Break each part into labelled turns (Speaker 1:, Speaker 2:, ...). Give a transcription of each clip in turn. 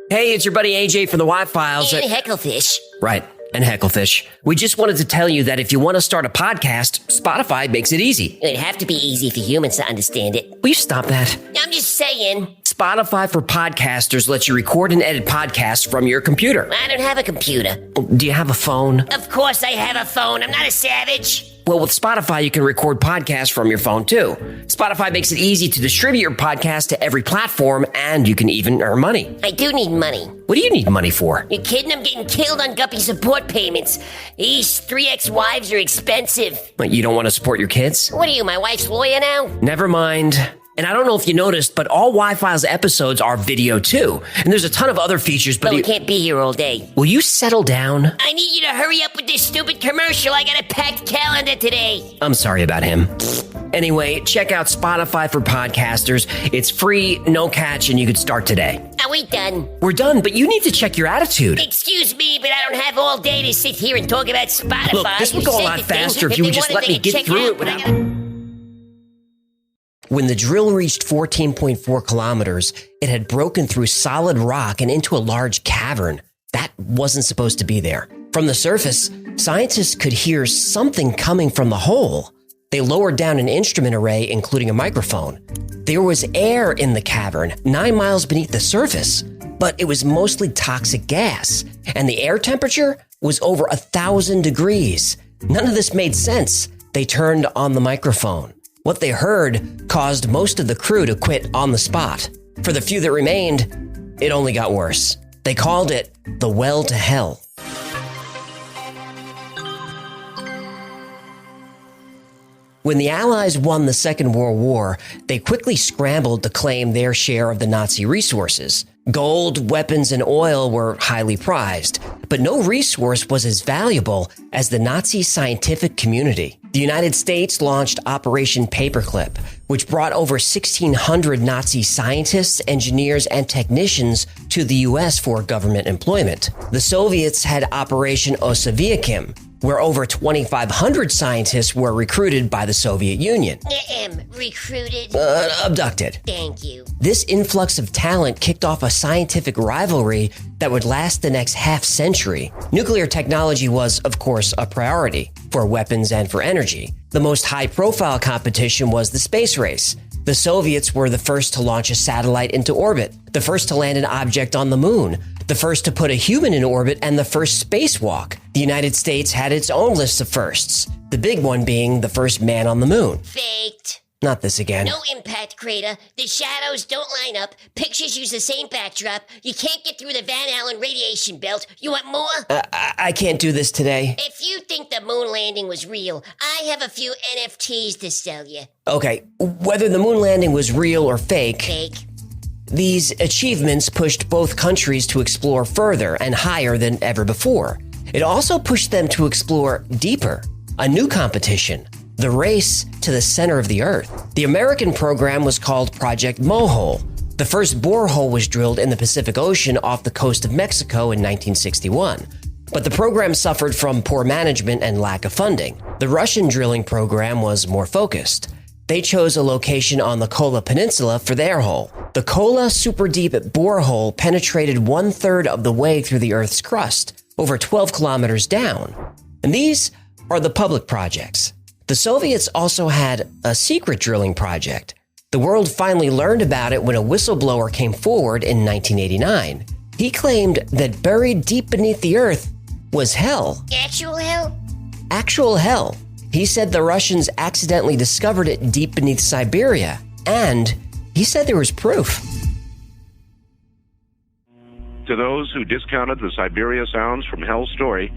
Speaker 1: Hey, it's your buddy AJ from the Y-Files.
Speaker 2: And Hecklefish.
Speaker 1: Right, and Hecklefish. We just wanted to tell you that if you want to start a podcast, Spotify makes it easy.
Speaker 2: It'd have to be easy for humans to understand it.
Speaker 1: Will you stop that?
Speaker 2: I'm just saying.
Speaker 1: Spotify for podcasters lets you record and edit podcasts from your computer.
Speaker 2: I don't have a computer.
Speaker 1: Do you have a phone?
Speaker 2: Of course I have a phone. I'm not a savage.
Speaker 1: Well, with Spotify, you can record podcasts from your phone, too. Spotify makes it easy to distribute your podcast to every platform, and you can even earn money.
Speaker 2: I do need money.
Speaker 1: What do you need money for?
Speaker 2: You kidding? I'm getting killed on Guppy support payments. These 3 ex-wives are expensive.
Speaker 1: What, you don't want to support your kids?
Speaker 2: What are you, my wife's lawyer now?
Speaker 1: Never mind. And I don't know if you noticed, but all Y-Files episodes are video, too. And there's a ton of other features, but
Speaker 2: we can't be here all day.
Speaker 1: Will you settle down?
Speaker 2: I need you to hurry up with this stupid commercial. I got a packed calendar today.
Speaker 1: I'm sorry about him. Anyway, check out Spotify for podcasters. It's free, no catch, and you could start today.
Speaker 2: Are we done?
Speaker 1: We're done, but you need to check your attitude.
Speaker 2: Excuse me, but I don't have all day to sit here and talk about Spotify.
Speaker 1: Look, this would go a lot faster if you would just let me get through it without... When the drill reached 14.4 kilometers, it had broken through solid rock and into a large cavern. That wasn't supposed to be there. From the surface, scientists could hear something coming from the hole. They lowered down an instrument array, including a microphone. There was air in the cavern, 9 miles beneath the surface, but it was mostly toxic gas, and the air temperature was over 1,000 degrees. None of this made sense. They turned on the microphone. What they heard caused most of the crew to quit on the spot. For the few that remained, it only got worse. They called it the well to hell. When the Allies won the Second World War, they quickly scrambled to claim their share of the Nazi resources. Gold, weapons, and oil were highly prized, but no resource was as valuable as the Nazi scientific community. The United States launched Operation Paperclip, which brought over 1,600 Nazi scientists, engineers, and technicians to the U.S. for government employment. The Soviets had Operation Osseviakim, where over 2,500 scientists were recruited by the Soviet Union.
Speaker 2: Recruited?
Speaker 1: Abducted.
Speaker 2: Thank you.
Speaker 1: This influx of talent kicked off a scientific rivalry that would last the next half-century. Nuclear technology was, of course, a priority for weapons and for energy. The most high-profile competition was the space race. The Soviets were the first to launch a satellite into orbit, the first to land an object on the moon, the first to put a human in orbit, and the first spacewalk. The United States had its own list of firsts, the big one being the first man on the moon.
Speaker 2: Faked.
Speaker 1: Not this again.
Speaker 2: No impact crater. The shadows don't line up. Pictures use the same backdrop. You can't get through the Van Allen radiation belt. You want more?
Speaker 1: I can't do this today.
Speaker 2: If you think the moon landing was real, I have a few NFTs to sell you.
Speaker 1: Okay, whether the moon landing was real or fake, these achievements pushed both countries to explore further and higher than ever before. It also pushed them to explore deeper. A new competition. The race to the center of the Earth. The American program was called Project Mohole. The first borehole was drilled in the Pacific Ocean off the coast of Mexico in 1961. But the program suffered from poor management and lack of funding. The Russian drilling program was more focused. They chose a location on the Kola Peninsula for their hole. The Kola Super Deep borehole penetrated 1/3 of the way through the Earth's crust, over 12 kilometers down. And these are the public projects. The Soviets also had a secret drilling project. The world finally learned about it when a whistleblower came forward in 1989. He claimed that buried deep beneath the Earth was hell.
Speaker 2: Actual hell?
Speaker 1: Actual hell. He said the Russians accidentally discovered it deep beneath Siberia, and he said there was proof.
Speaker 3: To those who discounted the Siberia sounds from Hell's story,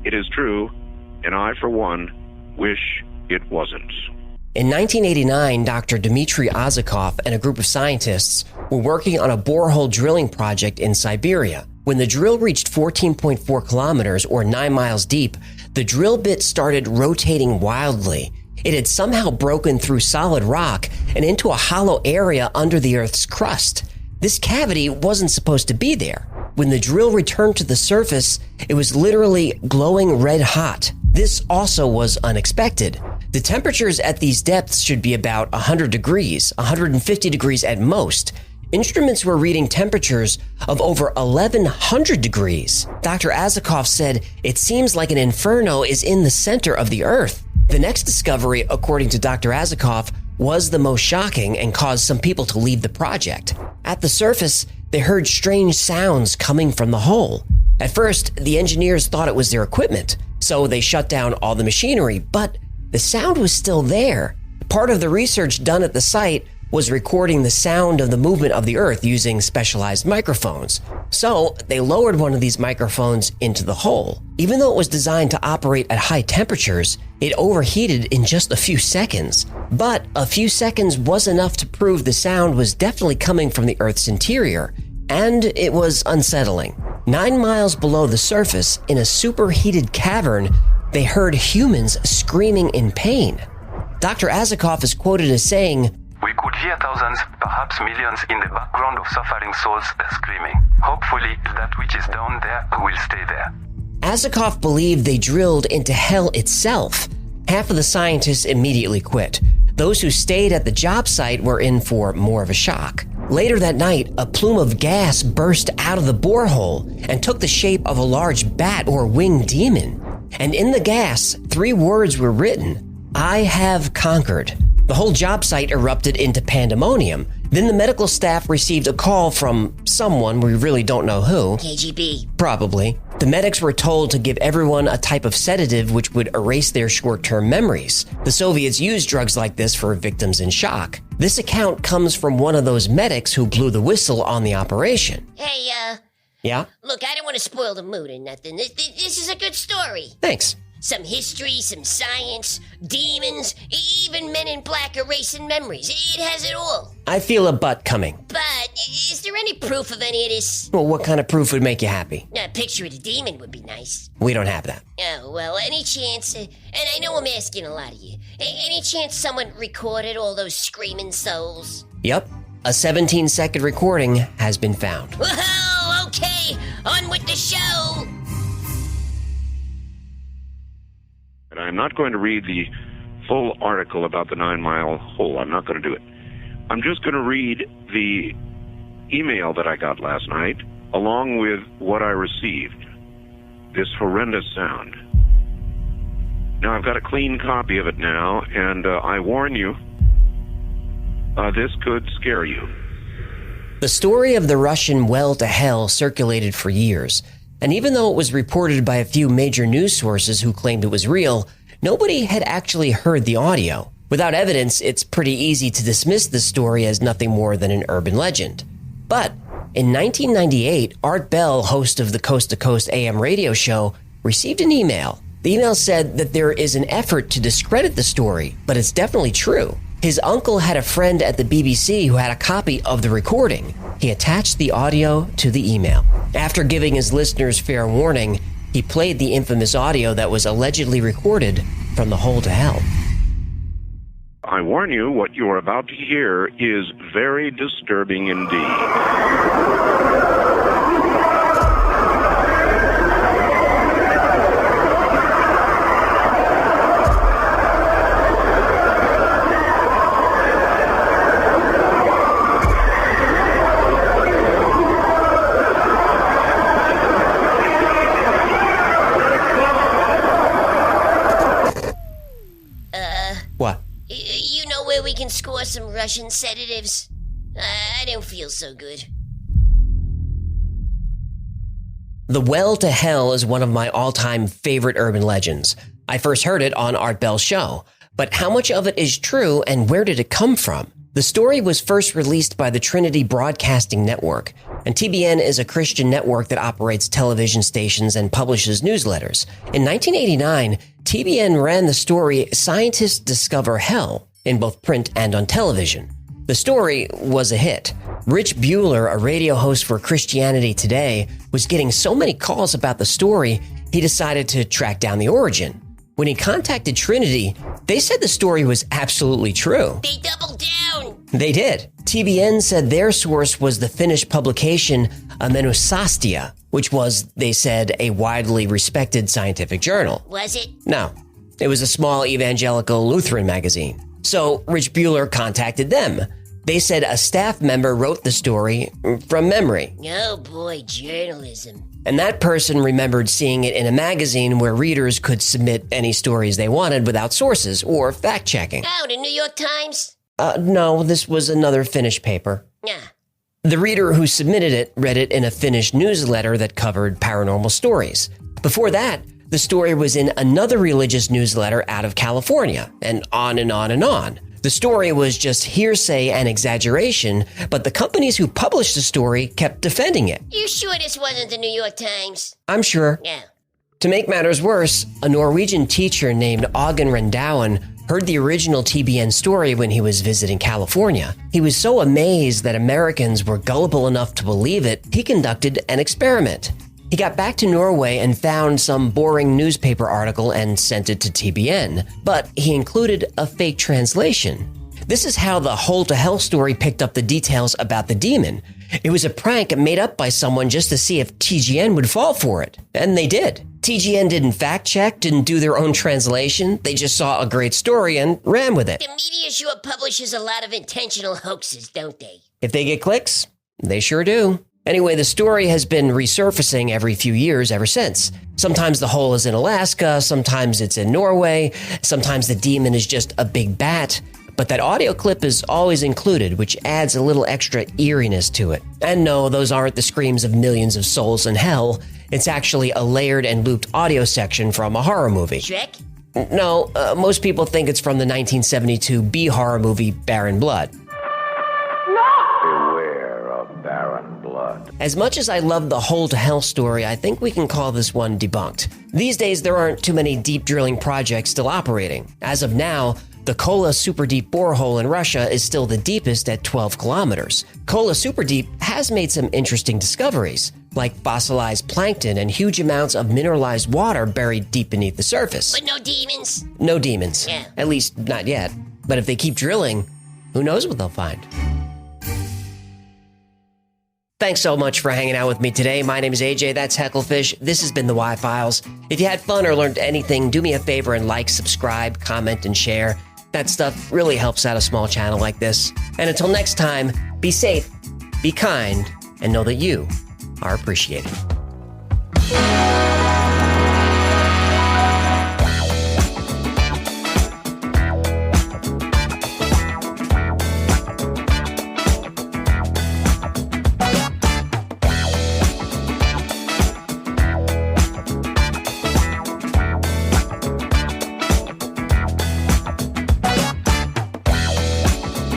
Speaker 3: it is true, and I, for one, wish it wasn't.
Speaker 1: In 1989, Dr. Dimitry Azacov and a group of scientists were working on a borehole drilling project in Siberia. When the drill reached 14.4 kilometers, or 9 miles deep, the drill bit started rotating wildly. It had somehow broken through solid rock and into a hollow area under the Earth's crust. This cavity wasn't supposed to be there. When the drill returned to the surface, it was literally glowing red hot. This also was unexpected. The temperatures at these depths should be about 100 degrees, 150 degrees at most. Instruments were reading temperatures of over 1,100 degrees. Dr. Azacov said, "It seems like an inferno is in the center of the Earth." The next discovery, according to Dr. Azacov, was the most shocking and caused some people to leave the project. At the surface, they heard strange sounds coming from the hole. At first, the engineers thought it was their equipment, so they shut down all the machinery, but the sound was still there. Part of the research done at the site was recording the sound of the movement of the Earth using specialized microphones. So they lowered one of these microphones into the hole. Even though it was designed to operate at high temperatures, it overheated in just a few seconds. But a few seconds was enough to prove the sound was definitely coming from the Earth's interior, and it was unsettling. 9 miles below the surface, in a superheated cavern, they heard humans screaming in pain. Dr. Azacov is quoted as saying,
Speaker 4: "We could hear thousands, perhaps millions, in the background of suffering souls screaming. Hopefully, that which is down there will stay there."
Speaker 1: Azacov believed they drilled into hell itself. Half of the scientists immediately quit. Those who stayed at the job site were in for more of a shock. Later that night, a plume of gas burst out of the borehole and took the shape of a large bat or winged demon. And in the gas, 3 words were written: "I have conquered." The whole job site erupted into pandemonium. Then the medical staff received a call from someone, we really don't know who.
Speaker 2: KGB.
Speaker 1: Probably. The medics were told to give everyone a type of sedative which would erase their short-term memories. The Soviets used drugs like this for victims in shock. This account comes from one of those medics who blew the whistle on the operation.
Speaker 2: Hey,
Speaker 1: Yeah?
Speaker 2: look, I don't want to spoil the mood or nothing. This is a good story.
Speaker 1: Thanks.
Speaker 2: Some history, some science, demons, even men in black erasing memories. It has it all.
Speaker 1: I feel a butt coming.
Speaker 2: But is there any proof of any of this?
Speaker 1: Well, what kind of proof would make you happy?
Speaker 2: A picture of the demon would be nice.
Speaker 1: We don't have that.
Speaker 2: Oh, well, any chance, and I know I'm asking a lot of you, any chance someone recorded all those screaming souls?
Speaker 1: Yep. A 17-second recording has been found.
Speaker 2: Whoa, okay, on with the show.
Speaker 3: And I'm not going to read the full article about the 9-mile hole. I'm not going to do it. I'm just going to read the email that I got last night, along with what I received. This horrendous sound. Now, I've got a clean copy of it now, and I warn you, this could scare you.
Speaker 1: The story of the Russian well to hell circulated for years. And even though it was reported by a few major news sources who claimed it was real, nobody had actually heard the audio. Without evidence, it's pretty easy to dismiss this story as nothing more than an urban legend. But in 1998, Art Bell, host of the Coast to Coast AM radio show, received an email. The email said that there is an effort to discredit the story, but it's definitely true. His uncle had a friend at the BBC who had a copy of the recording. He attached the audio to the email. After giving his listeners fair warning, he played the infamous audio that was allegedly recorded from the hole to hell.
Speaker 3: I warn you, what you are about to hear is very disturbing indeed.
Speaker 1: What?
Speaker 2: You know where we can score some Russian sedatives? I don't feel so good.
Speaker 1: The well to hell is one of my all-time favorite urban legends. I first heard it on Art Bell's show. But how much of it is true and where did it come from? The story was first released by the Trinity Broadcasting Network, and TBN is a Christian network that operates television stations and publishes newsletters. In 1989, TBN ran the story Scientists Discover Hell in both print and on television. The story was a hit. Rich Bueller, a radio host for Christianity Today, was getting so many calls about the story, he decided to track down the origin. When he contacted Trinity, they said the story was absolutely true.
Speaker 2: They doubled down.
Speaker 1: They did. TBN said their source was the Finnish publication Amenusastia, which was, they said, a widely respected scientific journal.
Speaker 2: Was it?
Speaker 1: No, it was a small evangelical Lutheran magazine. So Rich Bueller contacted them. They said a staff member wrote the story from memory.
Speaker 2: Oh boy, journalism.
Speaker 1: And that person remembered seeing it in a magazine where readers could submit any stories they wanted without sources or fact-checking.
Speaker 2: Oh, the New York Times?
Speaker 1: No, this was another Finnish paper.
Speaker 2: Yeah.
Speaker 1: The reader who submitted it read it in a Finnish newsletter that covered paranormal stories. Before that, the story was in another religious newsletter out of California, and on and on and on. The story was just hearsay and exaggeration, but the companies who published the story kept defending it.
Speaker 2: You sure this wasn't the New York Times?
Speaker 1: I'm sure.
Speaker 2: Yeah.
Speaker 1: To make matters worse, a Norwegian teacher named Ågen Rendowen heard the original TBN story when he was visiting California. He was so amazed that Americans were gullible enough to believe it, he conducted an experiment. He got back to Norway and found some boring newspaper article and sent it to TBN, but he included a fake translation. This is how the Hole to Hell story picked up the details about the demon. It was a prank made up by someone just to see if TGN would fall for it, and they did. TGN didn't fact check, didn't do their own translation, they just saw a great story and ran with it.
Speaker 2: The media sure publishes a lot of intentional hoaxes, don't they?
Speaker 1: If they get clicks, they sure do. Anyway, the story has been resurfacing every few years ever since. Sometimes the hole is in Alaska, sometimes it's in Norway, sometimes the demon is just a big bat. But that audio clip is always included, which adds a little extra eeriness to it. And no, those aren't the screams of millions of souls in hell. It's actually a layered and looped audio section from a horror movie.
Speaker 2: Shrek?
Speaker 1: No, most people think it's from the 1972 B horror movie Barren Blood.
Speaker 5: Beware of barren blood.
Speaker 1: As much as I love the Hole to Hell story, I think we can call this one debunked. These days, there aren't too many deep drilling projects still operating. As of now, the Kola Super Deep borehole in Russia is still the deepest at 12 kilometers. Kola Super Deep has made some interesting discoveries, like fossilized plankton and huge amounts of mineralized water buried deep beneath the surface.
Speaker 2: But no demons?
Speaker 1: No demons.
Speaker 2: Yeah.
Speaker 1: At least, not yet. But if they keep drilling, who knows what they'll find. Thanks so much for hanging out with me today. My name is AJ, that's Hecklefish. This has been the Y-Files. If you had fun or learned anything, do me a favor and like, subscribe, comment, and share. That stuff really helps out a small channel like this. And until next time, be safe, be kind, and know that you are appreciated.